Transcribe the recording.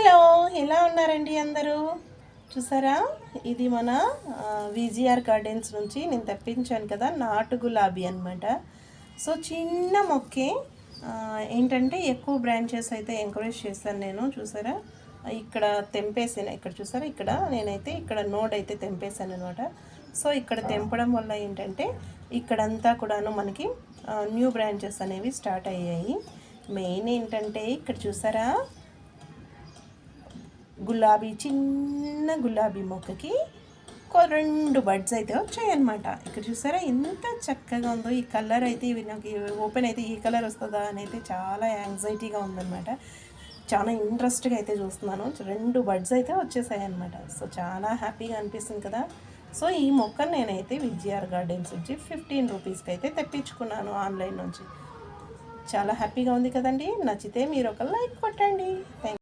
Hello, ఎలా ఉన్నారండి అందరూ? చూసారా, ఇది మన విజిఆర్ గార్డెన్స్ నుంచి నేను తెప్పించాను కదా, నాటు గులాబీ అనమాట. సో చిన్న మొక్కే, ఏంటంటే ఎక్కువ బ్రాంచెస్ అయితే ఎంకరేజ్ చేశాను నేను. చూసారా, ఇక్కడ తెంపేసాను. ఇక్కడ చూసారా, ఇక్కడ నేనైతే ఇక్కడ నోడ్ అయితే తెంపేశాను అనమాట. సో ఇక్కడ తెంపడం వల్ల ఏంటంటే ఇక్కడంతా కూడాను మనకి న్యూ బ్రాంచెస్ అనేవి స్టార్ట్ అయ్యాయి. మెయిన్ ఏంటంటే ఇక్కడ చూసారా, గులాబీ చిన్న గులాబీ మొక్కకి 2 బడ్స్ అయితే వచ్చాయన్నమాట. ఇక్కడ చూసారా ఎంత చక్కగా ఉందో. ఈ కలర్ అయితే ఇవి నాకు ఓపెన్ అయితే ఈ కలర్ వస్తుందా అని అయితే చాలా యాంగ్జైటీగా ఉందన్నమాట. చాలా ఇంట్రెస్ట్గా అయితే చూస్తున్నాను. 2 బడ్స్ అయితే వచ్చేసాయి అనమాట. సో చాలా హ్యాపీగా అనిపిస్తుంది కదా. సో ఈ మొక్కను నేనైతే విజిఆర్ గార్డెన్స్ నుంచి 15 రూపీస్కి అయితే తెప్పించుకున్నాను ఆన్లైన్ నుంచి. చాలా హ్యాపీగా ఉంది కదండి. నచ్చితే మీరు ఒక లైక్ కొట్టండి. థ్యాంక్